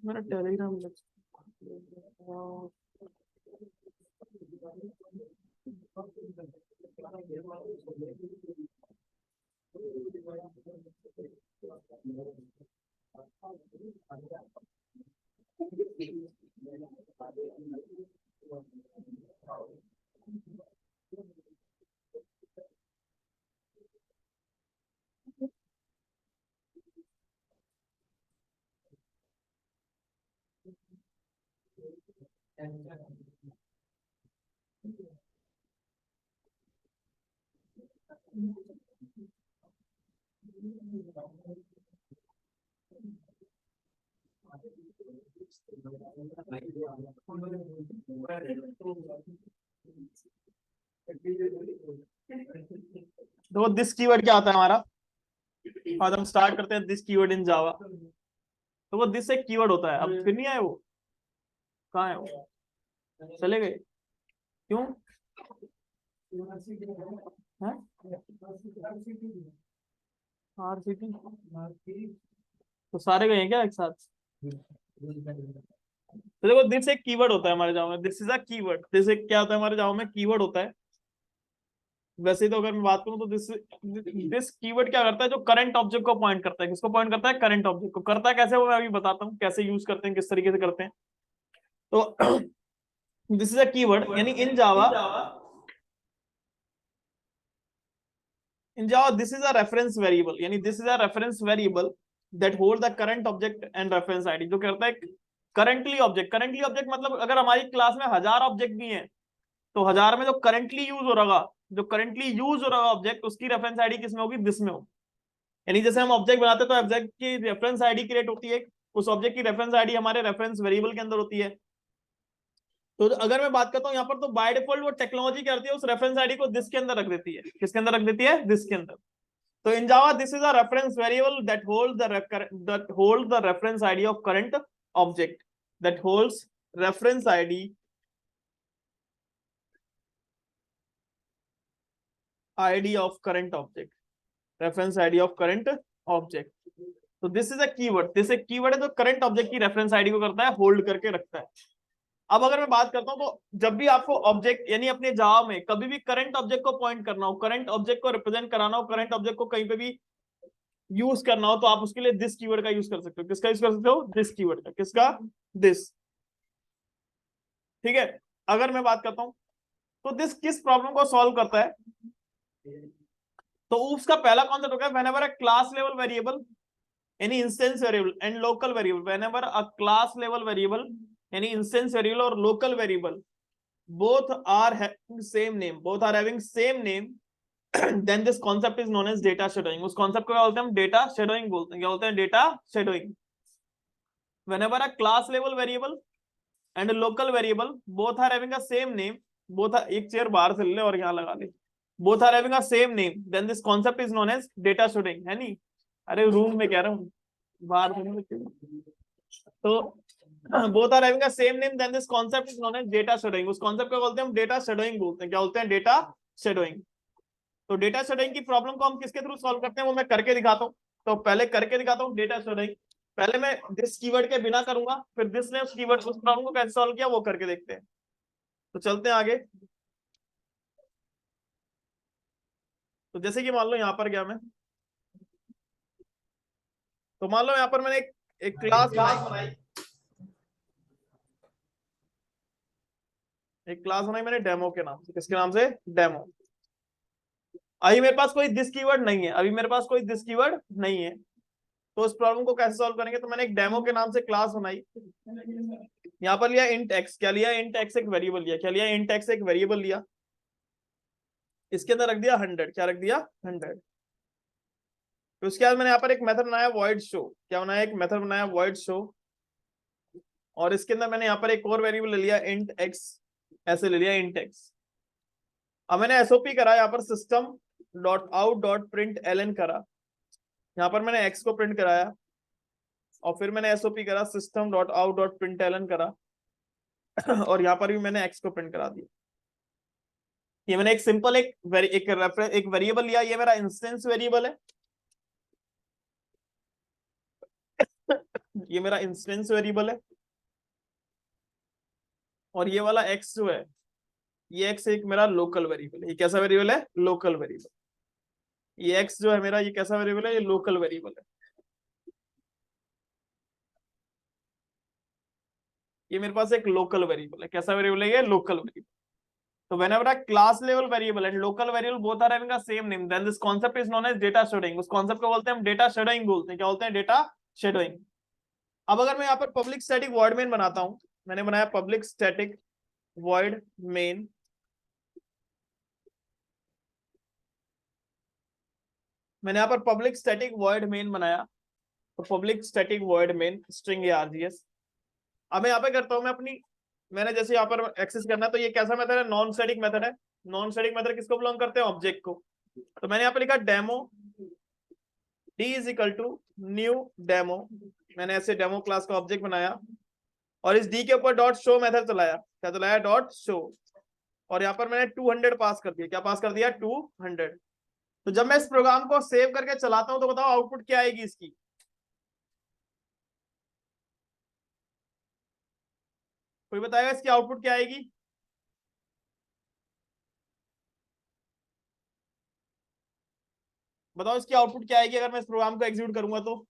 मेरा टेलीग्राम तो this keyword क्या आता है हमारा, आज हम स्टार्ट करते हैं दिस कीवर्ड इन जावा। तो वो दिस एक कीवर्ड होता है। अब फिर नहीं आए वो, कहाँ है वो, चले गए क्यों? आरसीटी तो सारे गए हैं क्या एक साथ? तो देखो दिस एक कीवर्ड होता है हमारे जावा में, this is a keyword. This एक क्या होता है हमारे जावा में, कीवर्ड होता है। वैसे तो अगर मैं बात करूं तो दिस दिस कीवर्ड क्या करता है, जो करंट ऑब्जेक्ट को पॉइंट करता है। किसको पॉइंट करता है? करंट ऑब्जेक्ट को। करता है कैसे वो मैं अभी बताता हूँ, कैसे यूज करते हैं, किस तरीके से करते हैं। तो दिस इज अ कीवर्ड, यानी in Java this is a reference variable, यानी this is a reference variable that hold the current object and reference ID. जो करता है करंटली ऑब्जेक्ट, करंटली ऑब्जेक्ट मतलब अगर हमारी क्लास में 1000 ऑब्जेक्ट भी हैं तो 1000 में जो करंटली यूज हो रहा, जो करंटली यूज हो रहा ऑब्जेक्ट, उसकी रेफरेंस आईडी किसमें होगी? दिस में होगी। यानी जैसे हम ऑब्जेक्ट बनाते हैं तो ऑब्जेक्ट की रेफरेंस आईडी क्रिएट होती है, उस ऑब्जेक्ट की रेफरेंस आईडी हमारे रेफरेंस वेरिएबल के अंदर होती है। तो अगर मैं बात करता हूँ यहाँ पर, तो बाय डिफॉल्ट वो टेक्नोलॉजी करती है उस रेफरेंस आईडी को दिस के अंदर रख देती है। किसके अंदर रख देती है? दिस के अंदर। तो in Java, this is a reference variable that holds the reference ID of current object. That holds reference ID of current object. Reference ID of current object. तो this is a keyword. This एक keyword है जो current object की reference ID को करता है, hold करके रखता है। अब अगर मैं बात करता हूं तो जब भी आपको ऑब्जेक्ट यानी अपने जावा में कभी भी करंट ऑब्जेक्ट को पॉइंट करना हो, करंट ऑब्जेक्ट को रिप्रेजेंट कराना हो, करंट ऑब्जेक्ट को कहीं पे भी यूज करना हो, तो आप उसके लिए दिस कीवर्ड का यूज कर सकते हो। किसका यूज कर सकते हो? दिस कीवर्ड का। किसका? दिस। ठीक है। अगर मैं बात करता हूं तो दिस किस प्रॉब्लम को सॉल्व करता है, तो उसका पहला कॉन्सेप्ट होगा whenever a class level variable यानी instance variable and local variable, whenever a class level variable यानी इंस्टेंस वेरिएबल और local variable both are having same name, both are having same name, then this concept is known as data shadowing। उस concept को क्या बोलते हैं हम? Data shadowing बोलते हैं। क्या बोलते हैं? Data shadowing. whenever a class level variable and a local variable both are having a same name, both are, एक चेयर बाहर से ले और यहाँ लगा ले, both are having a same name, then this concept is known as data shadowing। है नहीं? अरे रूम में कह रहा हूँ, बाहर तो both are having a same name, then this concept is known as data shadowing। उस concept को बोलते हैं हम डेटा शेडोइंग बोलते हैं। क्या बोलते हैं? Data shadowing. तो डेटा शेडोइंग की प्रॉब्लम को हम किसके थ्रू सॉल्व करते हैं वो मैं करके दिखाता हूँ। तो पहले करके दिखाता हूँ डेटा शेडोइंग। पहले मैं दिस कीवर्ड के बिना करूंगा, फिर दिस ने उस कीवर्ड उस प्रॉब्लम को कैसे सॉल्व किया वो करके देखते हैं। तो चलते हैं आगे। तो जैसे कि मान लो यहाँ पर गया मैं, तो मान लो यहाँ पर मैंने एक क्लास बनाई, एक क्लास बनाई मैंने डेमो के नाम से। किसके नाम से? डेमो। अभी मेरे पास कोई दिस कीवर्ड नहीं है, अभी मेरे पास कोई दिस कीवर्ड नहीं है, तो उस प्रॉब्लम को कैसे सॉल्व करेंगे? तो मैंने एक डेमो के नाम से क्लास बनाई, यहाँ पर लिया इंट एक्स। क्या लिया? इंट एक्स एक वेरिएबल लिया। क्या लिया? इंट एक्स एक वेरिएबल लिया। इसके अंदर रख दिया 100। क्या रख दिया? 100। तो उसके बाद मैंने यहाँ पर एक मेथड बनाया वॉइड शो। क्या बनाया? एक मेथड बनाया वॉइड शो। और इसके अंदर मैंने यहाँ पर एक और वेरिएबल ले लिया इंट एक्स, ऐसे ले लिया इंट एक्स। अब मैंने एसओपी करा यहाँ पर system dot out dot print L करा, यहाँ पर मैंने एक्स को प्रिंट कराया, और फिर मैंने एसओपी करा system dot out dot print L करा, और यहाँ पर भी मैंने एक्स को प्रिंट करा दिया। ये मैंने एक सिंपल एक वेरिएबल लिया, ये मेरा इंस्टेंस वेरिएबल है। ये मेरा इंस्टेंस वेरिएबल है, और ये वाला x जो है, ये x एक मेरा लोकल वेरिएबल है। ये कैसा वेरिएबल है? Local variable. ये x जो है मेरा, ये कैसा वेरिएबल है? ये लोकल वेरिएबल है। ये मेरे पास एक लोकल वेरिएबल है। कैसा वेरिएबल है? ये लोकल वेरिएबल। तो whenever a class level variable and local variable both are having the same name, then this concept is known as data shadowing। उस concept को बोलते हैं हम डेटा शेडोइंग बोलते हैं। क्या बोलते हैं? Data shadowing. अब अगर मैं यहाँ पर पब्लिक स्टैटिक वॉइड मेन बनाता हूं, मैंने बनाया पब्लिक स्टैटिक वॉइड मेन, मैंने यहाँ पर पब्लिक स्टैटिक वॉइड मेन बनाया, तो public static void main string RGS. अब मैं यहाँ पे करता हूँ, मैं अपनी, मैंने जैसे यहाँ पर एक्सेस करना है, तो ये कैसा मेथड है? नॉन स्टैटिक मेथड है। नॉन स्टैटिक मेथड किसको बिलोंग करते हैं? ऑब्जेक्ट को। तो मैंने यहाँ पे लिखा demo d is equal to new demo. मैंने ऐसे डेमो क्लास का ऑब्जेक्ट बनाया, और इस डी के ऊपर डॉट शो मेथड चलाया। क्या चलाया? Dot show. और यहाँ पर मैंने 200 पास कर दिया। क्या पास कर दिया? 200। तो जब मैं इस प्रोग्राम को सेव करके चलाता हूं, तो बताओ आउटपुट क्या आएगी इसकी? कोई बताएगा इसकी आउटपुट क्या आएगी? बताओ इसकी आउटपुट क्या आएगी अगर मैं इस प्रोग्राम को एग्जीक्यूट करूंगा तो?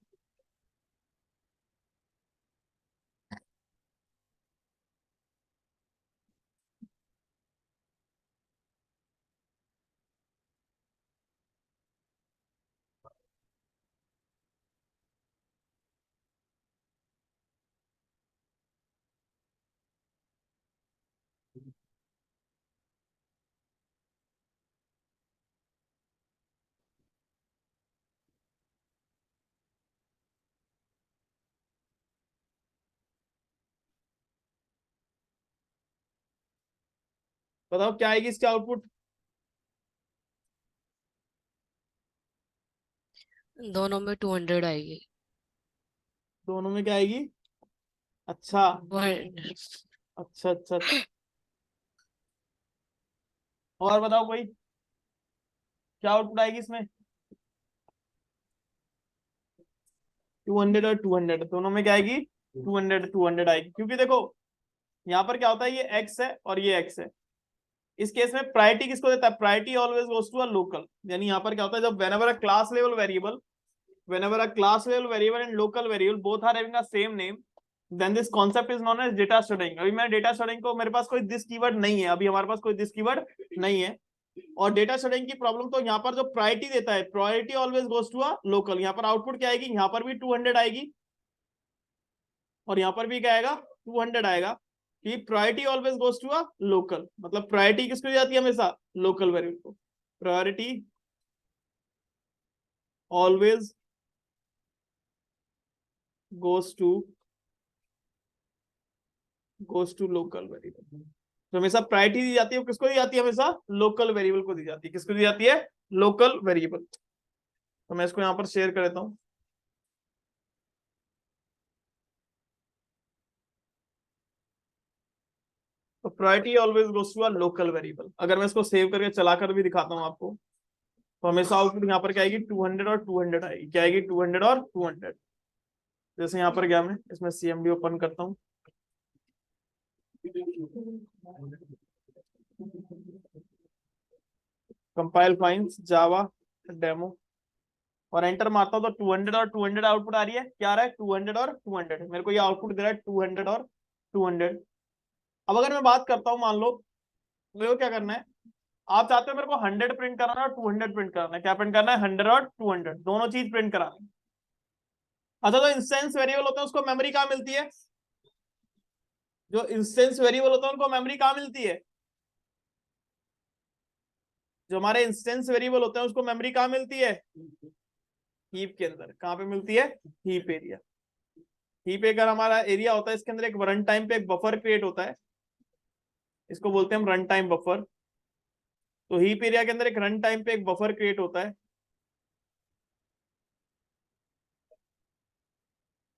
बताओ क्या आएगी इसकी आउटपुट? दोनों में 200 आएगी। दोनों में क्या आएगी? अच्छा 100। अच्छा अच्छा अच्छा। और बताओ कोई, क्या आउटपुट आएगी इसमें? 200 और 200 दोनों में क्या आएगी? 200 आएगी। क्योंकि देखो यहाँ पर क्या होता है, ये x है और ये x है। इस केस में प्रायोरिटी किसको देता है? Priority always goes to a local. यानी यहाँ पर क्या होता है, जब whenever a class level variable, whenever a class level variable and local variable both are having the same name, then this concept is known as data sharding। अभी मैं data शर्डिंग को, मेरे पास कोई दिस कीवर्ड नहीं है, अभी हमारे पास कोई दिस कीवर्ड नहीं है। और डेटा शर्डिंग की प्रॉब्लम, तो यहाँ पर जो प्रायोरिटी देता है, priority always goes to a local. यहाँ पर आउटपुट क्या आएगी? यहाँ पर भी 200 आएगी, और यहाँ पर भी क्या आएगा? 200 आएगा। कि priority always goes to a local, मतलब प्रायोरिटी किसको दी जाती है? हमेशा लोकल वेरिएबल को। Priority always goes to local variable. तो हमेशा प्रायोरिटी दी जाती है, वो किसको दी जाती है? हमेशा लोकल वेरिएबल को दी जाती है। किसको दी जाती है? Local variable. तो मैं इसको यहाँ पर शेयर कर देता हूँ। तो priority always goes to a local variable. अगर मैं इसको सेव करके चलाकर भी दिखाता हूँ आपको, तो हमेशा आउटपुट यहाँ पर क्या आएगी? 200 और 200 आएगी। क्या आएगी? 200 और 200। जैसे यहाँ पर गया, मैं इसमें CMD ओपन करता हूँ, कंपाइल फाइल्स जावा डेमो, और एंटर मारता हूँ, तो 200 और 200 आउटपुट आ रही है। क्या आ रहा है? 200 और 200। मेरे को ये आउटपुट दे रहा है 200 और 200। अब अगर मैं बात करता हूँ, मान लो मेरे को क्या करना है, आप चाहते हो मेरे को 100 प्रिंट कराना है और 200 प्रिंट कराना है। क्या प्रिंट करना है? 100 और 200 दोनों चीज प्रिंट कराना है। अच्छा, तो इंस्टेंस वेरिएबल होते हैं, उसको मेमोरी कहाँ मिलती है? जो इंस्टेंस वेरिएबल होता है उनको मेमोरी कहाँ मिलती है? जो हमारे इंस्टेंस वेरिएबल होते हैं उसको मेमोरी कहाँ मिलती है? हीप के अंदर। कहाँ पे मिलती है? Heap area. हीप एक हमारा एरिया होता है, इसके अंदर एक रन टाइम पे एक बफर क्रिएट होता है, इसको बोलते हैं हम रन टाइम बफर। तो हीप एरिया के अंदर एक रन टाइम पे एक बफर क्रिएट होता है,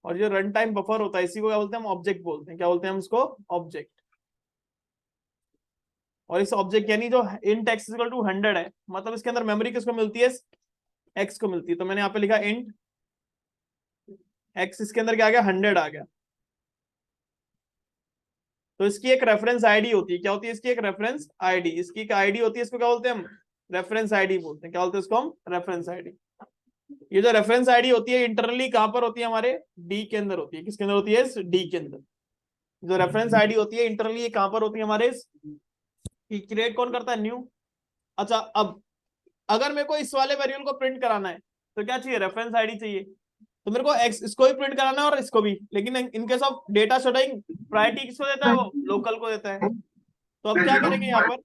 और जो रन टाइम बफर होता है इसी को क्या बोलते हैं? हम ऑब्जेक्ट बोलते हैं। क्या बोलते हैं हम इसको? ऑब्जेक्ट। और इस ऑब्जेक्ट यानी जो इंट एक्स इक्वल टू 100 है, मतलब इसके अंदर मेमोरी किसको मिलती है? एक्स को मिलती है। तो मैंने यहाँ पे लिखा इंट एक्स इसके अंदर क्या आ गया, 100 आ गया। तो इसकी एक रेफरेंस आईडी होती है, क्या होती है इसकी एक रेफरेंस आईडी, इसकी एक आईडी होती है, इसको क्या बोलते हैं हम, रेफरेंस आईडी बोलते हैं। क्या बोलते हैं इसको हम, रेफरेंस आईडी। ये जो रेफरेंस आईडी होती है इंटरनली कहां पर होती है, हमारे डी के अंदर होती है। किसके अंदर होती है, इस डी के अंदर। जो रेफरेंस आईडी होती है इंटरनली ये कहां पर होती है, हमारे इस क्रिएट कौन करता है, न्यू। अच्छा अब अगर मेरे को इस वाले वेरिएबल को प्रिंट कराना है तो क्या चाहिए, रेफरेंस आईडी चाहिए। तो मेरे को एक्स इसको भी प्रिंट कराना है और इसको भी, लेकिन इनके सब डेटा शेडिंग प्रायोरिटी किसको देता है, वो लोकल को देता है। तो अब क्या करेंगे यहाँ पर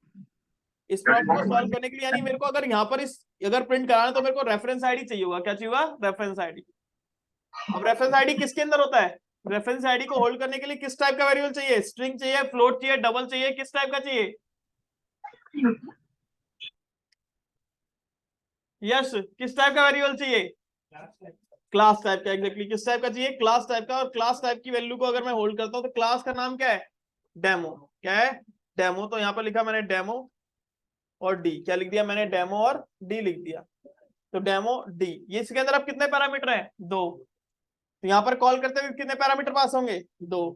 इस प्रॉब्लम को सॉल्व करने के लिए, यानी मेरे को अगर यहाँ पर इस अगर प्रिंट कराना है तो मेरे को रेफरेंस आईडी चाहिए होगा। क्या चाहिए होगा, रेफरेंस आईडी। अब रेफरेंस आईडी किसके अंदर होता है, रेफरेंस आईडी को होल्ड करने के लिए किस टाइप का वेरिएबल चाहिए, स्ट्रिंग चाहिए, फ्लोट चाहिए, डबल चाहिए, किस टाइप का चाहिए, यस किस टाइप का वेरिएबल चाहिए, क्लास टाइप का। एग्जैक्टली किस टाइप का चाहिए, क्लास टाइप का। और क्लास टाइप की वैल्यू को अगर मैं होल्ड करता हूं तो क्लास का नाम क्या है, डेमो। क्या है, डेमो। तो यहाँ पर लिखा मैंने डेमो और डी, क्या लिख दिया मैंने, डेमो और डी लिख दिया। तो डेमो डी, ये इसके अंदर अब कितने पैरामीटर हैं, 2। तो यहाँ पर कॉल करते हुए कितने पैरामीटर पास होंगे, 2।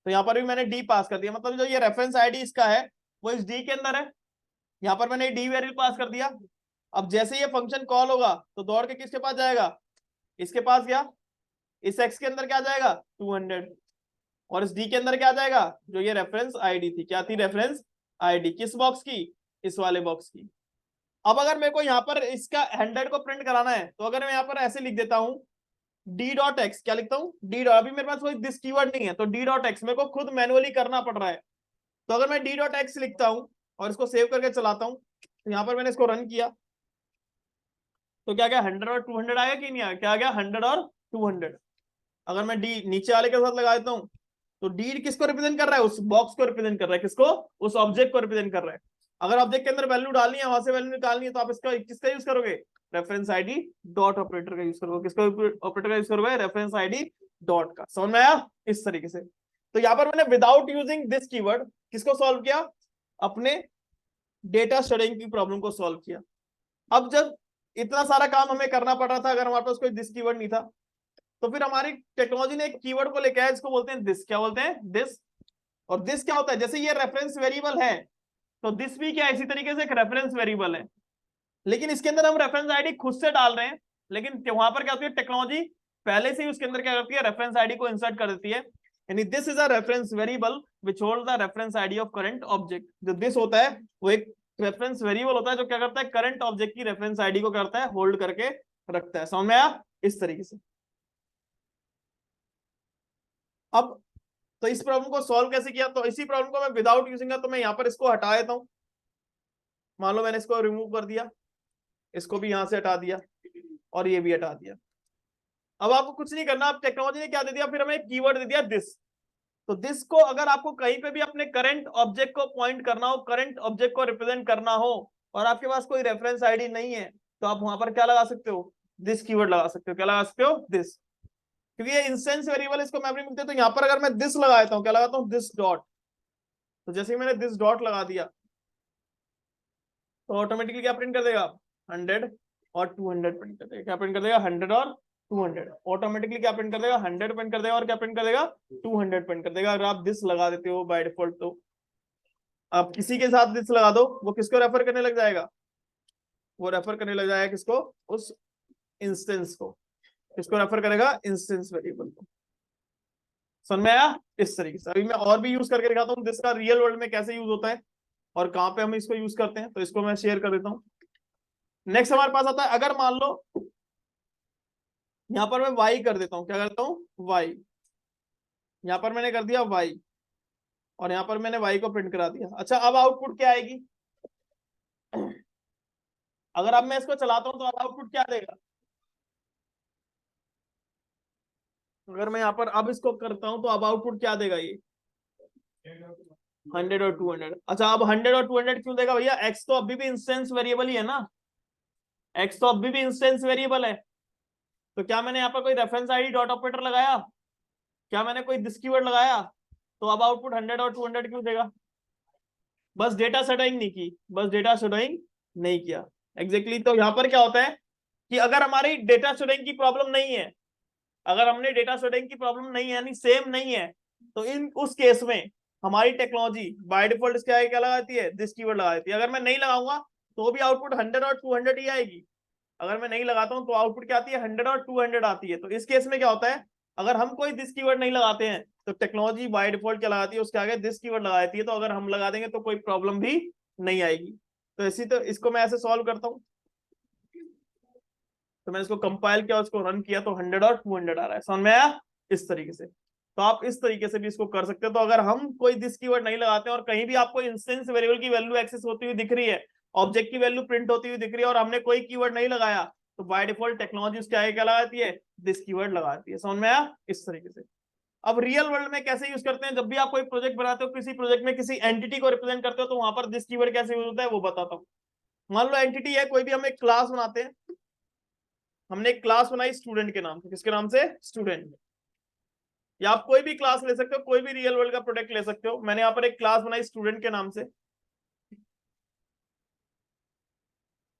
तो यहाँ पर भी मैंने डी पास कर दिया, मतलब जो ये रेफरेंस आईडी इसका है वो इस डी के अंदर है। यहाँ पर मैंने डी वेरिएबल पास कर दिया। अब जैसे ये फंक्शन कॉल होगा तो दौड़ के किसके पास जाएगा, इसके पास गया। इस एक्स के अंदर क्या जाएगा, 200। और इस डी के अंदर क्या जाएगा, जो ये रेफरेंस आईडी थी, क्या थी, रेफरेंस आईडी। किस बॉक्स की, इस वाले बॉक्स की। अब अगर मेरे को यहाँ पर इसका 100 को प्रिंट कराना है तो अगर मैं यहाँ पर ऐसे लिख देता हूँ डी डॉट एक्स, क्या लिखता हूँ, डी डॉट, अभी मेरे पास कोई दिस कीवर्ड नहीं है तो डी डॉट एक्स मेरे को खुद मैनुअली करना पड़ रहा है। तो अगर मैं डी डॉट एक्स लिखता हूँ और इसको सेव करके चलाता हूँ तो यहाँ पर मैंने इसको रन किया तो क्या गया, 100 और 200 आया कि नहीं आया, क्या आ गया, 100 और 200। अगर मैं डी नीचे वाले के साथ लगा देता हूँ तो डी किसको रिप्रेजेंट कर रहा है, उस बॉक्स को रिप्रेजेंट कर रहा है, किसको, उस ऑब्जेक्ट को रिप्रेजेंट कर रहा है। अगर ऑब्जेक्ट के अंदर वैल्यू डालनी है, वहां से वैल्यू निकालनी है तो आप इसका किसका यूज करोगे, रेफरेंस आईडी डॉट ऑपरेटर का यूज करोगे। किसका ऑपरेटर का यूज करोगे, रेफरेंस आईडी डॉट का। समझ में आया, इस तरीके से। तो यहाँ पर मैंने विदाउट यूजिंग दिस कीवर्ड किसको सॉल्व किया, अपने डेटा स्टोरिंग की प्रॉब्लम को सॉल्व किया। अब जब इतना सारा काम हमें करना पड़ रहा था, अगर हमारे पास कोई दिस कीवर्ड नहीं था, तो फिर हमारी टेक्नोलॉजी ने एक कीवर्ड को लेकर आया, इसको बोलते हैं दिस। क्या बोलते हैं, दिस। और दिस क्या होता है, जैसे ये रेफरेंस वेरिएबल है तो दिस भी क्या इसी तरीके से एक रेफरेंस वेरिएबल है, लेकिन इसके अंदर हम रेफरेंस आईडी खुद से डाल रहे हैं। लेकिन वहां पर क्या होती है, टेक्नोलॉजी पहले से ही उसके अंदर क्या करती है, रेफरेंस आईडी को इंसर्ट कर देती है। यानी this is a reference variable which hold the reference ID of current object. जो दिस होता है वो एक रेफरेंस वेरिएबल होता है जो क्या करता है, करंट ऑब्जेक्ट की रेफरेंस आईडी को करता है, होल्ड करके रखता है। समझ में आया, इस तरीके से। अब तो इस प्रॉब्लम को सॉल्व कैसे किया, तो इसी प्रॉब्लम को मैं विदाउट यूजिंग, तो मैं यहाँ पर इसको हटा देता हूं। मान लो मैंने इसको रिमूव कर दिया, इसको भी यहां से हटा दिया और ये भी हटा दिया। अब आपको कुछ नहीं करना, अब टेक्नोलॉजी ने क्या दे दिया, फिर हमें एक कीवर्ड दे दिया दिस। तो दिस को अगर आपको कहीं पे भी अपने करंट ऑब्जेक्ट को पॉइंट करना हो, करंट ऑब्जेक्ट को रिप्रेजेंट करना हो और आपके पास कोई रेफरेंस आईडी नहीं है तो आप वहां पर क्या लगा सकते हो, दिस कीवर्ड लगा सकते हो। क्या लगा सकते हो, दिस। क्योंकि ये इंस्टेंस वेरिएबल इसको मेमोरी मिलती है, तो यहाँ पर अगर मैं दिस लगा देता हूँ, क्या लगाता हूँ, दिस डॉट। तो जैसे ही मैंने दिस डॉट लगा दिया तो ऑटोमेटिकली क्या प्रिंट कर देगा, 100 और 200 प्रिंट कर देगा। क्या प्रिंट कर देगा, 100 और 200। ऑटोमेटिकली क्या प्रिंट कर देगा, 100 प्रिंट कर देगा और क्या प्रिंट कर देगा, 200 प्रिंट कर देगा। अगर आप दिस लगा देते हो बाय डिफॉल्ट, तो आप किसी के साथ दिस लगा दो, वो किसको रेफर करने लग जाएगा, वो रेफर करने लग जाएगा किसको, उस इंस्टेंस को। किसको रेफर करेगा, इंस्टेंस वेरिएबल को। समझ में आया, इस तरीके से। अभी मैं और भी यूज करके दिखाता हूँ दिस का रियल वर्ल्ड में कैसे यूज होता है और कहाँ पे हम इसको यूज करते हैं, तो इसको मैं शेयर कर देता हूँ। नेक्स्ट हमारे पास आता है, अगर मान लो यहां पर मैं y कर देता हूं, क्या करता हूं, y। यहां पर मैंने कर दिया y और यहां पर मैंने y को प्रिंट करा दिया। अच्छा अब आउटपुट क्या आएगी, अगर अब मैं इसको चलाता हूं तो अब आउटपुट क्या देगा, अगर मैं यहां पर अब इसको करता हूं तो अब आउटपुट क्या देगा, ये 100 और 200। अच्छा अब 100 और 200 क्यों देगा भैया, x तो अभी भी इंस्टेंस वेरिएबल ही है ना, x तो अभी भी इंस्टेंस वेरिएबल है। तो क्या मैंने यहाँ पर कोई रेफरेंस आईडी डॉट ऑपरेटर लगाया, क्या मैंने कोई दिस कीवर्ड लगाया, तो अब आउटपुट 100 और 200 क्यों देगा, बस डेटा शेडोइंग नहीं की, बस डेटा शेडोइंग नहीं किया। एग्जैक्टली तो यहाँ पर क्या होता है कि अगर हमारी डेटा शेडोइंग की प्रॉब्लम नहीं है अगर हमने डेटा शेडिंग की प्रॉब्लम नहीं है, यानी सेम नहीं है, तो इन उस केस में हमारी टेक्नोलॉजी बाय डिफॉल्ट क्या लगाती है, दिस कीवर्ड लगा देती है। अगर मैं नहीं लगाऊंगा तो भी आउटपुट 100 और 200 ही आएगी। अगर मैं नहीं लगाता हूं तो आउटपुट क्या आती है, 100 और 200 आती है। तो इस केस में क्या होता है, अगर हम कोई दिस कीवर्ड नहीं लगाते हैं तो टेक्नोलॉजी बाय डिफॉल्ट क्या लगाती है, उसके आगे दिस कीवर्ड लगा देती है। तो अगर हम लगा देंगे तो कोई प्रॉब्लम भी नहीं आएगी। तो इसी तो इसको मैं ऐसे सॉल्व करता हूँ। तो मैंने इसको कंपाइल किया, उसको रन किया, तो 100 और 200 आ रहा है। समझ में आया? इस तरीके से। तो आप इस तरीके से भी इसको कर सकते हो। तो अगर हम कोई दिस कीवर्ड नहीं लगाते हैं और कहीं भी आपको इंस्टेंस वेरिएबल की वैल्यू एक्सेस होती हुई दिख रही है, ऑब्जेक्ट की वैल्यू प्रिंट होती हुई दिख रही है, और हमने कोई कीवर्ड नहीं लगाया, तो बाय डिफॉल्ट टेक्नोलॉजी उसके आगे क्या लगाती है, दिस कीवर्ड लगाती है। समझ में आया? इस तरीके से। अब रियल वर्ल्ड में कैसे यूज करते हैं, जब भी आप कोई प्रोजेक्ट बनाते हो, किसी प्रोजेक्ट में किसी एंटिटी को रिप्रेजेंट करते हो, तो वहां पर दिस कीवर्ड कैसे यूज होता है वो बताता हूँ। मान लो एंटिटी है कोई भी, हम एक क्लास बनाते हैं। हमने एक क्लास बनाई स्टूडेंट के नाम से। किसके नाम से? स्टूडेंट। या आप कोई भी क्लास ले सकते हो, कोई भी रियल वर्ल्ड का प्रोडक्ट ले सकते हो। मैंने यहाँ पर एक क्लास बनाई स्टूडेंट के नाम से।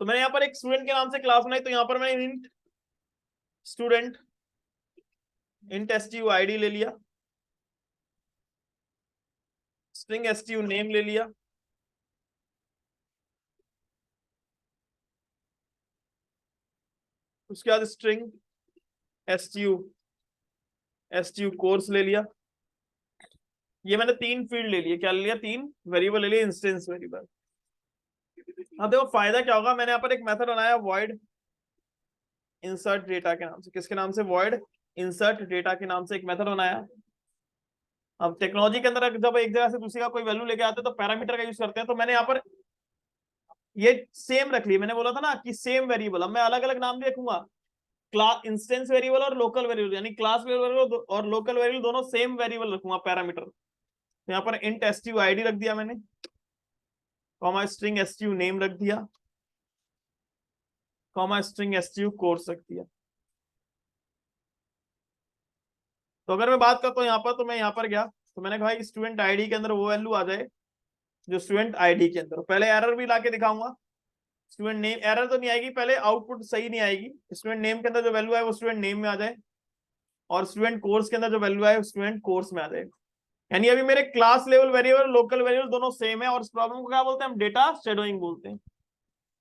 तो मैंने यहाँ पर एक स्टूडेंट के नाम से क्लास बनाई, तो यहाँ पर मैंने इंट स्टूडेंट, इंट एसटीयू आईडी ले लिया, स्ट्रिंग एसटीयू नेम ले लिया, उसके बाद स्ट्रिंग एसटीयू एसटीयू कोर्स ले लिया। ये मैंने 3 फील्ड ले लिए। क्या ले लिया? 3 वेरिएबल ले लिए, इंस्टेंस वेरिएबल। अब देखो फायदा क्या होगा, मैंने यहाँ पर एक मेथड बनाया void insert data के नाम से। किसके नाम से? void insert data के नाम से एक मेथड बनाया। अब टेक्नोलॉजी के अंदर जब एक जगह से दूसरी का कोई वैल्यू लेके आते हैं तो पैरामीटर का यूज करते हैं। तो मैंने यहाँ पर ये सेम रख लिया। मैंने बोला था ना कि सेम वेरिएबल, अब मैं अलग अलग नाम भी रखूंगा। क्लास इंस्टेंस वेरिएबल और लोकल वेरिएबल, यानी क्लास वेरिएबल और लोकल वेरिएबल दोनों सेम वेरिएबल रखूंगा, पैरामीटर। तो यहाँ पर इंट एसटीयू आईडी रख दिया मैंने, कॉमा स्ट्रिंग एसटीयू नेम रख दिया, कॉमा स्ट्रिंग एसटीयू कोर्स रख दिया। तो अगर मैं बात करता हूँ यहाँ पर, तो मैं यहाँ पर गया, तो मैंने कहा स्टूडेंट आईडी के अंदर वो वैल्यू आ जाए जो स्टूडेंट आईडी के अंदर। पहले एरर भी लाके दिखाऊंगा। स्टूडेंट नेम एरर तो नहीं आएगी, पहले आउटपुट सही नहीं आएगी। स्टूडेंट नेम के अंदर जो वैल्यू है वो स्टूडेंट नेम में आ जाए, और स्टूडेंट कोर्स के अंदर जो वैल्यू है स्टूडेंट कोर्स में आ जाए। यानी अभी मेरे class level variable, local variable दोनों सेम है, और इस प्रॉब्लम को क्या बोलते हैं? हम डेटा शेडोइंग बोलते हैं।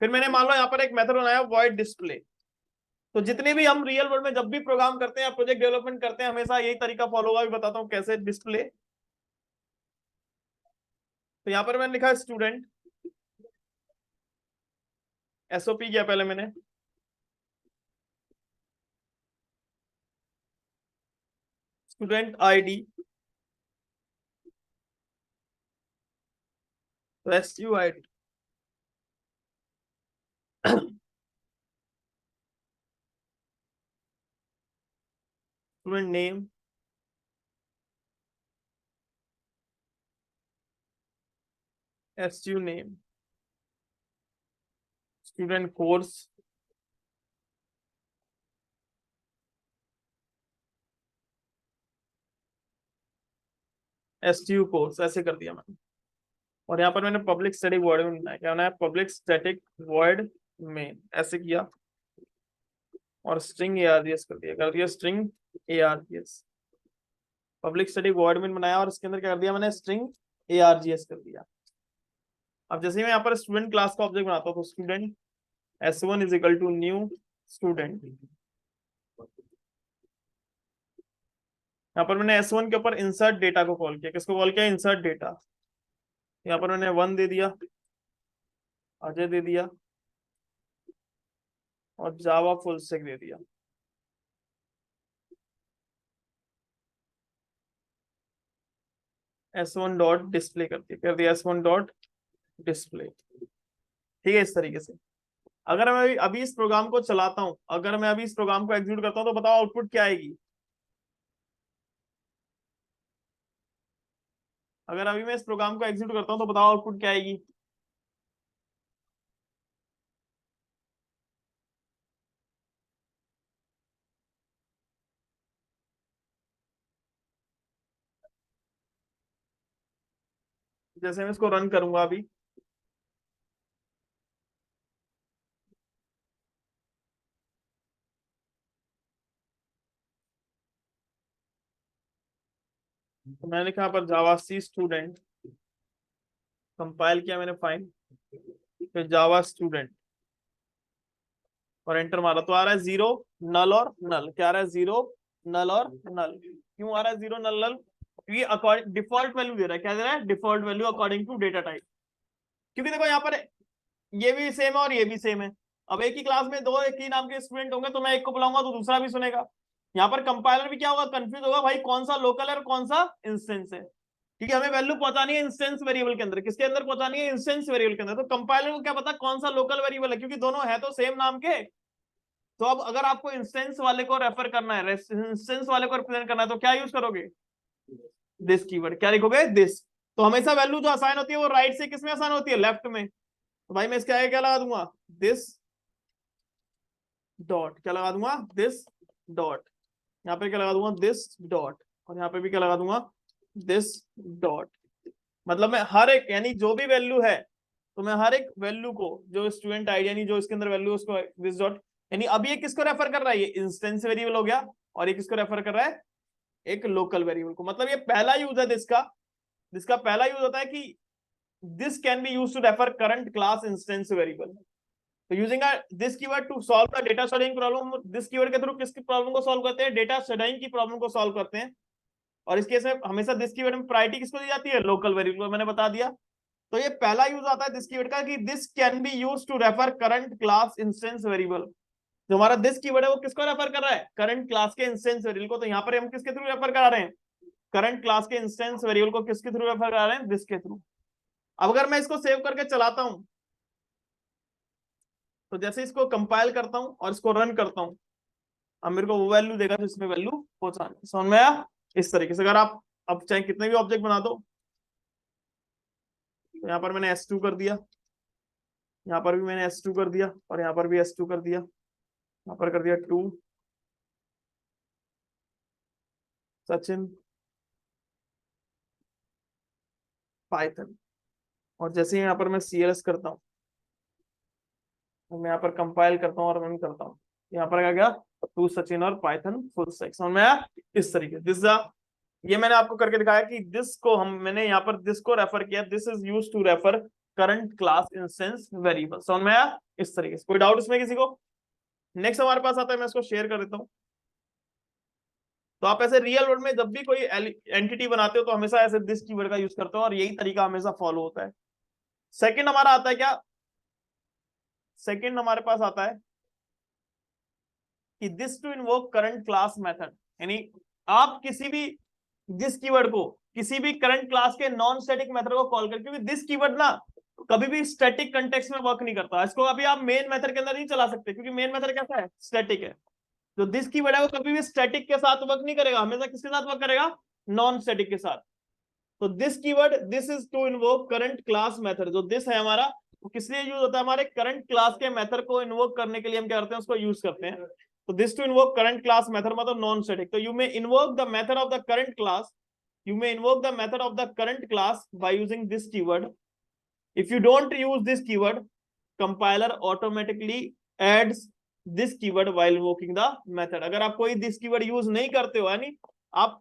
फिर मैंने मान लो यहाँ पर एक मेथड बनाया वॉइड डिस्प्ले। तो जितने भी हम रियल वर्ल्ड में जब भी प्रोग्राम करते हैं या प्रोजेक्ट डेवलपमेंट करते हैं, हमेशा यही तरीका फॉलो होगा। भी बताता हूँ कैसे डिस्प्ले। तो यहाँ पर मैंने लिखा स्टूडेंट, एसओपी किया पहले मैंने, स्टूडेंट आईडी, तो SU ID, student name, SU name, student course, SU course, ऐसे कर दिया मैंने। और यहाँ पर मैंने पब्लिक स्टैटिक वॉइड में बनाया। क्या बनाया? पब्लिक स्टैटिक वॉइड में, ऐसे किया। और स्ट्रिंग एआरजीएस कर दिया स्ट्रिंग एआरजीएस। पब्लिक स्टैटिक वॉइड में बनाया, और इसके अंदर क्या कर दिया मैंने? स्ट्रिंग एआरजीएस कर दिया। अब जैसे मैं यहाँ पर स्टूडेंट क्लास का ऑब्जेक्ट बनाता हूँ, तो student S1 is equal to new student. यहाँ पर मैंने S1 के ऊपर इंसर्ट डेटा को कॉल किया। किसको कॉल किया? Insert data. यहाँ पर मैंने 1 दे दिया, अजय दे दिया, और जावा फुल स्टैक दे दिया। S1 डॉट डिस्प्ले कर दिया S1 डॉट डिस्प्ले। ठीक है, इस तरीके से। अगर मैं अभी इस प्रोग्राम को चलाता हूं, अगर मैं अभी इस प्रोग्राम को एग्जीक्यूट करता हूं, तो बताओ आउटपुट क्या आएगी? अगर अभी मैं इस प्रोग्राम को एग्जीक्यूट करता हूं तो बताओ आउटपुट क्या आएगी? जैसे मैं इसको रन करूंगा अभी, तो मैंने लिखा यहाँ पर जावा सी स्टूडेंट, कंपाइल किया मैंने फाइन, फिर जावा स्टूडेंट और एंटर मारा तो आ रहा है 0 नल और नल। क्या आ रहा है? 0 नल और नल। क्यों आ रहा है 0 नल नल? क्योंकि अकॉर्डिंग डिफॉल्ट वैल्यू दे रहा है। क्या दे रहा है? Default value according to data type. क्योंकि देखो यहाँ पर ये भी सेम है और ये भी सेम है। अब एक ही क्लास में दो एक ही नाम के स्टूडेंट होंगे तो मैं एक को बुलाऊंगा तो दूसरा भी सुनेगा। यहाँ पर कंपाइलर भी क्या होगा? कंफ्यूज होगा भाई कौन सा लोकल है और कौन सा इंस्टेंस है, क्योंकि हमें वैल्यू पहुंचानी है इंस्टेंस वेरिएबल के अंदर। किसके अंदर पहुंचानी है? इंस्टेंस वेरिएबल के अंदर। तो कंपाइलर को क्या पता कौन सा लोकल वेरिएबल है, क्योंकि दोनों है तो सेम नाम के। तो अब अगर आपको इंस्टेंस वाले को रेफर करना है, इंस्टेंस वाले को रिप्रेजेंट करना है, तो क्या यूज करोगे? This keyword. क्या लिखोगे? दिस। तो हमेशा वैल्यू जो असाइन होती है वो राइट से किस में असाइन होती है? लेफ्ट में। तो भाई मैं इसके आगे क्या लगा दूंगा? This dot. क्या लगा दूंगा? This dot. यहाँ पे क्या लगा दूंगा? This dot. और यहाँ पे भी क्या लगा दूंगा? This dot. मतलब मैं हर एक, यानी जो भी वैल्यू है, तो मैं हर एक वैल्यू को, जो स्टूडेंट आईडी यानी जो इसके अंदर वैल्यू उसको दिस डॉट, यानी अब ये किसको रेफर कर रहा है? ये इंस्टेंस वेरिएबल हो गया। और ये किसको रेफर कर रहा है? एक लोकल वेरिएबल को। मतलब ये पहला यूज है दिसका। जिसका पहला यूज होता है कि this can be used to refer current class instance variable. तो using this keyword to solve the data shading problem, this keyword के थ्रू किसकी प्रॉब्लम को सॉल्व करते हैं? डेटा शेडिंग की प्रॉब्लम को सॉल्व करते हैं। और इस केस में हमेशा दिस कीवर्ड में प्रायोरिटी किसको दी जाती है? लोकल वेरिएबल को। मैंने बता दिया। तो ये पहला यूज आता है दिस कीवर्ड का कि this can be used to refer current class instance variable. जो हमारा दिस कीवर्ड है वो किसको रेफर कर रहा है? करंट क्लास के इंस्टेंस वेरिएबल को। तो यहाँ पर हम किसके थ्रू रेफर करा रहे हैं? करंट क्लास के इंस्टेंस वेरिएबल को किसके थ्रू रेफर करा रहे हैं? दिस के थ्रू। अब अगर मैं इसको सेव करके चलाता हूं, तो जैसे इसको कंपाइल करता हूं और इसको रन करता हूं, अब मेरे को वो वैल्यू देगा जो इसमें वैल्यू पहुंचानी। समझ में आया? इस तरीके से अगर आप अब चाहे कितने भी ऑब्जेक्ट बना दो, तो यहाँ पर मैंने S2 कर दिया, यहाँ पर भी मैंने S2 कर दिया, और यहाँ पर भी S2 कर दिया, यहाँ पर कर दिया 2 सचिन पाइथन। और जैसे ही यहाँ पर मैं CLS करता हूँ, तो मैं यहाँ पर कंपाइल करता हूँ और रन करता हूँ, यहाँ पर क्या गया? 2 सचिन और पाइथन फुल स्टैक। समझ में आया? इस तरीके दिस ये मैंने आपको करके दिखाया कि दिस को मैंने यहाँ पर दिस को रेफर किया। This is use to refer current class instance variable. समझ में आया? इस तरीके से। कोई डाउट इसमें किसी को? नेक्स्ट हमारे पास आता है, मैं इसको शेयर कर देता हूँ। तो आप ऐसे रियल वर्ल्ड में जब भी कोई एंटिटी बनाते हो तो हमेशा ऐसे दिस कीवर्ड का यूज करते हो, और यही तरीका हमेशा फॉलो होता है। सेकंड हमारा आता है क्या? सेकंड हमारे पास आता है कि this to invoke current class method, यानी आप किसी भी दिस कीवर्ड को किसी भी करंट क्लास के नॉन स्टैटिक मेथड को कॉल कर, क्योंकि दिस कीवर्ड ना कभी भी स्टैटिक कंटेक्स्ट में वर्क नहीं करता। इसको अभी आप मेन मेथड के अंदर नहीं चला सकते, क्योंकि मेन मेथड कैसा है? स्टैटिक है। जो दिस कीवर्ड है वो कभी भी स्टैटिक के साथ वर्क नहीं करेगा, हमेशा किसके साथ वर्क करेगा? नॉन स्टैटिक के साथ। तो this keyword, this is to invoke current class method, जो दिस है हमारा, वो किस लिए यूज होता है? हमारे करंट क्लास के मेथड को इन्वोक करने के लिए हम क्या करते हैं? उसको यूज करते हैं। तो this to invoke current class method मतलब नॉन स्टैटिक। तो you may invoke the method of the current class, you may invoke the method of the current class by using this keyword. If you don't use this keyword, compiler automatically adds this keyword while invoking the method. अगर आप कोई this keyword use नहीं करते हो, यानी आप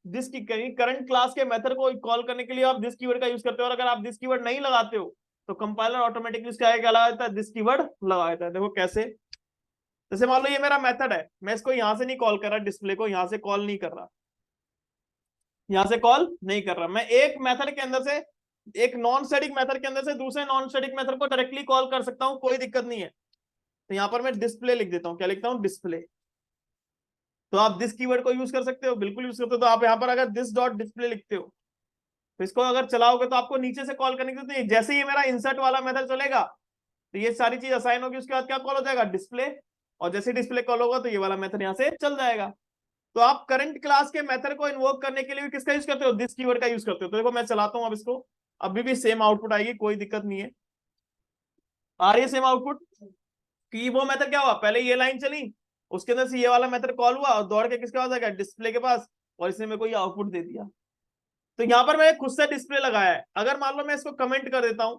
this की current class के मेथड को कॉल करने के लिए आप this keyword का यूज करते हो, और अगर आप this keyword नहीं लगाते हो तो कंपाइलर ऑटोमेटिकली इसका क्या लगा देता है? this keyword लगा देता है। देखो कैसे? जैसे मान लो ये मेरा मेथड है, मैं इसको यहां से नहीं कॉल कर रहा, डिस्प्ले को यहां से कॉल नहीं कर रहा, यहां से कॉल नहीं कर रहा, मैं एक मेथड के अंदर से, एक नॉन स्टैटिक मेथड के अंदर से दूसरे नॉन स्टैटिक मेथड को डायरेक्टली कॉल कर सकता हूं, कोई दिक्कत नहीं है। तो यहां पर मैं डिस्प्ले लिख देता हूं। क्या लिखता हूं? डिस्प्ले। तो आप दिस कीवर्ड को यूज कर सकते हो, बिल्कुल यूज करते हो। तो आप यहां पर अगर दिस डॉट डिस्प्ले लिखते हो, तो इसको अगर चलाओगे तो आपको नीचे से कॉल करने की जरूरत नहीं। जैसे ही मेरा इंसर्ट वाला मेथड चलेगा तो ये सारी चीज असाइन होगी, उसके बाद क्या कॉल हो जाएगा? डिस्प्ले। और जैसे डिस्प्ले कॉल होगा तो ये वाला मेथड यहां से चल जाएगा। तो आप करंट क्लास के मेथड को इन्वोक करने के लिए भी किसका यूज करते हो? दिस कीवर्ड का यूज करते हो। तो देखो मैं चलाता हूं अब इसको, अभी भी सेम आउटपुट आएगी, कोई दिक्कत नहीं है। आ रही है सेम आउटपुट कि वो मेथड क्या हुआ? पहले ये लाइन चली, उसके अंदर से ये वाला मेथड कॉल हुआ और दौड़ के किसके पास आ गया? डिस्प्ले के पास, और इसने मेरे को ये आउटपुट दे दिया। तो यहाँ पर मैंने खुद से डिस्प्ले लगाया है। अगर मान लो मैं इसको कमेंट कर देता हूं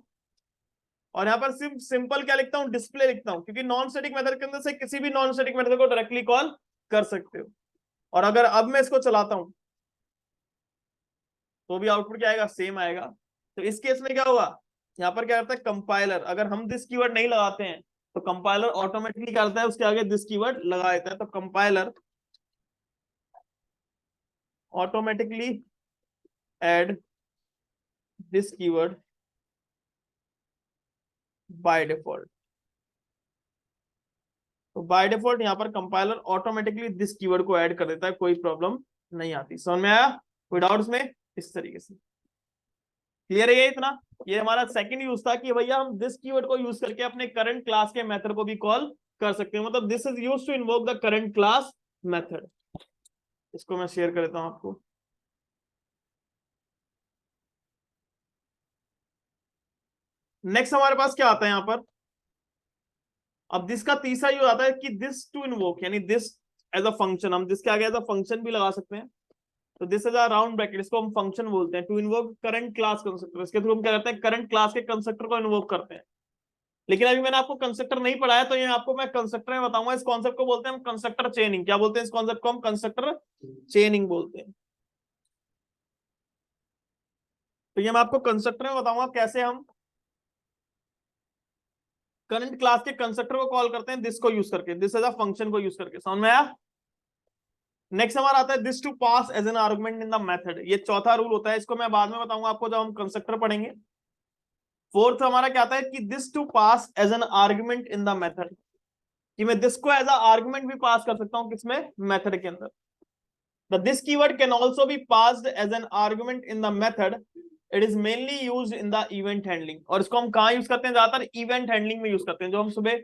और यहाँ पर सिर्फ सिंपल क्या लिखता हूँ? डिस्प्ले लिखता हूँ, क्योंकि नॉन स्टैटिक मेथड के अंदर से किसी भी नॉन स्टैटिक मेथड को डायरेक्टली कॉल कर सकते हो। और अगर अब मैं इसको चलाता हूं, तो भी आउटपुट क्या आएगा, सेम आएगा। तो इस केस में क्या होगा, यहाँ पर क्या करता है कंपाइलर, अगर हम दिस कीवर्ड नहीं लगाते हैं तो कंपाइलर ऑटोमेटिकली करता है उसके आगे दिस कीवर्ड लगा देता है। तो compiler automatically add this keyword by default. तो बाय डिफॉल्ट यहाँ पर कंपाइलर ऑटोमेटिकली दिस कीवर्ड को ऐड कर देता है, कोई प्रॉब्लम नहीं आती। समझ में आया, कोई डाउट्स में? इस तरीके से क्लियर है ये इतना। ये हमारा सेकंड यूज था कि भैया हम दिस कीवर्ड को यूज करके अपने करंट क्लास के मेथड को भी कॉल कर सकते हैं, मतलब this is used to invoke the current class method. इसको मैं शेयर कर देता हूं आपको। नेक्स्ट हमारे पास क्या आता है यहाँ पर, अब दिस का तीसरा यूज आता है कि दिस टू इन्वोक, यानी दिस एज अ फंक्शन, हम दिस के आगे एज अ फंक्शन भी लगा सकते हैं। तो this is a round bracket, इसको हम फंक्शन बोलते हैं, to invoke current class constructor. इसके थ्रू हम क्या करते हैं, करंट क्लास के कंस्ट्रक्टर को इन्वोक करते हैं। लेकिन अभी मैंने आपको कंस्ट्रक्टर नहीं पढ़ाया, तो ये आपको मैं कंस्ट्रक्टर में बताऊंगा। इस कॉन्सेप्ट को बोलते हैं हम कंस्ट्रक्टर चेनिंग। क्या बोलते हैं इस कॉन्सेप्ट को, हम कंस्ट्रक्टर चेनिंग बोलते हैं। तो ये मैं आपको कंस्ट्रक्टर में बताऊंगा कैसे हम करंट क्लास के कंस्ट्रक्टर को कॉल करते हैं दिस को यूज करके, दिस एज अ फंक्शन को यूज करके। समझ में आया। नेक्स्ट हमारा आता है this to pass as an argument in the method. ये चौथा रूल होता है, इसको मैं बाद में बताऊंगा आपको जब हम कंस्ट्रक्टर पढ़ेंगे। फोर्थ हमारा क्या आता है कि this to pass as an argument in the method, कि मैं दिस को एज अ आर्गुमेंट भी पास कर सकता हूं किसमें, मेथड के अंदर। The this keyword can also be passed as an argument in the method. It is mainly used in the event handling। और इसको हम कहाँ यूज करते हैं, ज्यादातर इवेंट हैंडलिंग में यूज करते हैं। जो हम सुबह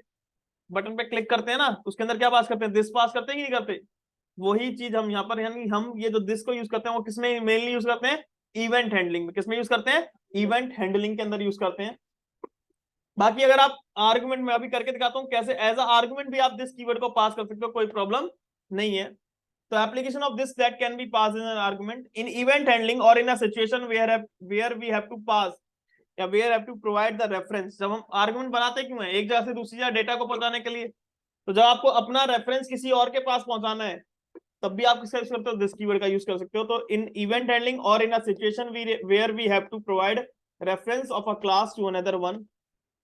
बटन पे क्लिक करते हैं ना, उसके अंदर क्या पास करते हैं, दिस पास करते हैं कि नहीं करते। वही चीज हम यहाँ पर, यानी हम ये जो दिस को यूज करते हैं वो किसमें मेनली यूज करते हैं, इवेंट हैंडलिंग में। किसमें यूज करते हैं, इवेंट हैंडलिंग के अंदर यूज करते हैं। बाकी अगर आप आर्गुमेंट में, अभी करके दिखाता हूँ कैसे एज अ आर्गुमेंट भी आप दिस कीवर्ड को पास कर सकते हो, कोई प्रॉब्लम नहीं है। So application of this that can be passed in an argument in event handling or in a situation where we have to pass या where have to provide the reference। जब हम आर्गुमेंट बनाते क्यों है, एक जगह से दूसरी जगह डेटा को पहुंचाने के लिए। तो जब आपको अपना रेफरेंस किसी और के पास पहुंचाना है, तब भी आप किसका यूज करते हो, दिस कीवर्ड का यूज कर सकते हो। तो इन इवेंट हैंडलिंग और in a situation where we have to provide reference of a class to another one,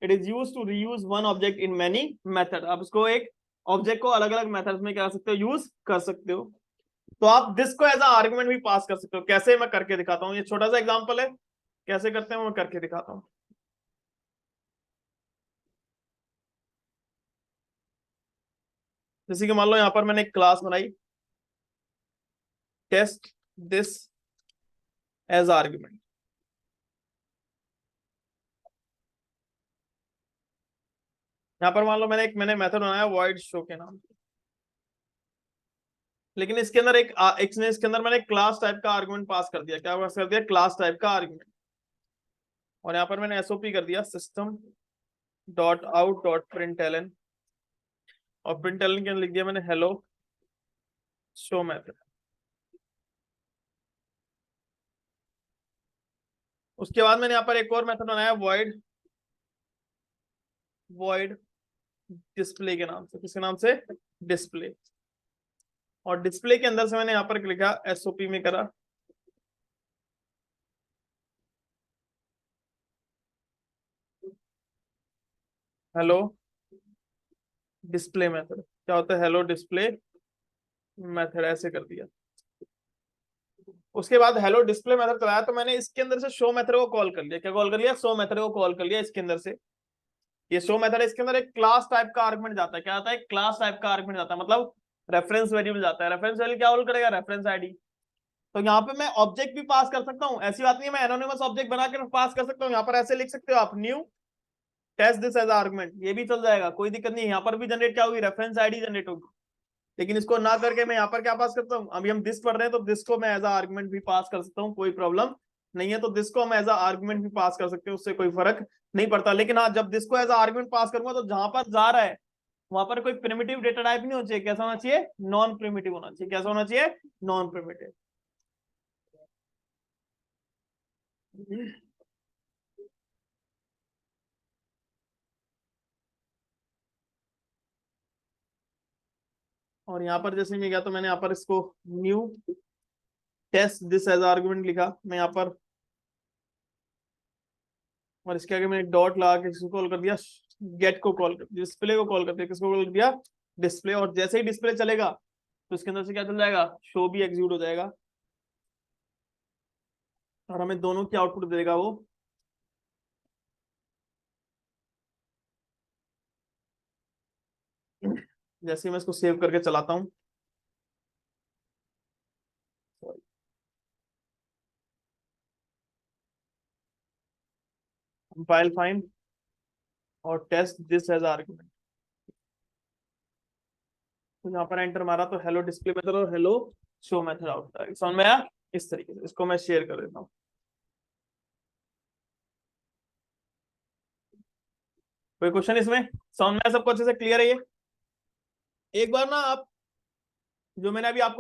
it is used to reuse one object in many method. आप इसको एक ऑब्जेक्ट को अलग अलग मेथड्स में क्या कर सकते हो, यूज कर सकते हो। तो आप दिस को एज अ आर्गुमेंट भी पास कर सकते हो। कैसे, मैं करके दिखाता हूँ। ये छोटा सा एग्जांपल है, कैसे करते हैं मैं करके दिखाता हूँ। जैसे कि मान लो यहाँ पर मैंने एक क्लास बनाई, टेस्ट दिस एज आर्गुमेंट। यहाँ पर मान लो मैंने मेथड बनाया वॉइड शो के नाम से। लेकिन इसके अंदर इसके अंदर मैंने क्लास टाइप का आर्गुमेंट पास कर दिया। क्या पास कर दिया, क्लास टाइप का आर्गुमेंट। और यहाँ पर मैंने एसओपी कर दिया system dot out dot println, और प्रिंटलन के अंदर लिख दिया मैंने हेलो शो मेथड। उसके बाद मैंने यहाँ पर एक और मेथड बनाया वॉइड वॉइड डिस्प्ले के नाम से। किसके नाम से, डिस्प्ले। और डिस्प्ले के अंदर से मैंने यहाँ पर लिखा एसओपी में करा हेलो डिस्प्ले मेथड। क्या होता है, हेलो डिस्प्ले मेथड, ऐसे कर दिया। उसके बाद हेलो डिस्प्ले मेथड चलाया, तो मैंने इसके अंदर से शो मेथड को कॉल कर लिया। क्या कॉल कर लिया, शो मेथड को कॉल कर लिया इसके अंदर से। ये शो मेथड है, इसके अंदर एक क्लास टाइप का आर्गुमेंट जाता है। क्या आता है, क्लास टाइप का आर्गुमेंट जाता है, मतलब रेफरेंस वेरिएबल जाता है। रेफरेंस वेरिएबल क्या होल्ड करेगा, रेफरेंस आईडी। तो यहाँ पे मैं ऑब्जेक्ट भी पास कर सकता हूँ, ऐसी बात नहीं है मैं एनोनिमस ऑब्जेक्ट बनाकर पास कर सकता हूँ। यहाँ पर ऐसे लिख सकते हो आप, new test this as argument, ये भी चल जाएगा, कोई दिक्कत नहीं है। यहाँ पर भी जनरेट क्या होगी, रेफरेंस आईडी जनरेट होगी। लेकिन इसको ना करके मैं यहाँ पर क्या पास करता हूँ, अभी हम दिस पढ़ रहे हैं तो दिस को मैं एज आर्गुमेंट भी पास कर सकता हूँ, कोई प्रॉब्लम नहीं है। तो दिस को हम एज आर्गुमेंट भी पास कर सकते हैं, उससे कोई फर्क नहीं पड़ता। लेकिन हाँ, जब दिस को एज आर्गुमेंट पास करूंगा तो जहां पर जा रहा है वहां पर कोई प्रिमिटिव डेटा टाइप नहीं होना चाहिए। कैसा होना चाहिए, नॉन प्रिमिटिव होना चाहिए। कैसा होना चाहिए, नॉन प्रिमिटिव। और यहाँ पर जैसे मैं गया तो मैंने यहाँ पर इसको new test this as argument लिखा मैं यहाँ पर, और इसके आगे मैंने डॉट लगा के किसको कॉल कर दिया, गेट को कॉल कर, डिस्प्ले को कॉल कर दिया, किसको कॉल कर दिया, डिस्प्ले। और जैसे ही डिस्प्ले चलेगा तो इसके अंदर से क्या चल जाएगा, शो भी एग्जीक्यूट हो जाएगा, और हमें दोनों की आउटपुट देगा वो। जैसे ही मैं इसको सेव करके चलाता हूँ, कंपाइल फाइंड और टेस्ट दिस एज आर्गुमेंट, तो यहाँ पर एंटर मारा तो हेलो डिस्प्ले मेथड और हेलो शो मेथड आउट आएगा। समझ में आया? इस तरीके से इसको मैं शेयर कर देता हूँ। कोई क्वेश्चन इसमें? समझ में आया? सबको अच्छे से क्लियर है ये? एक बार ना आप, जो मैंने अभी आपको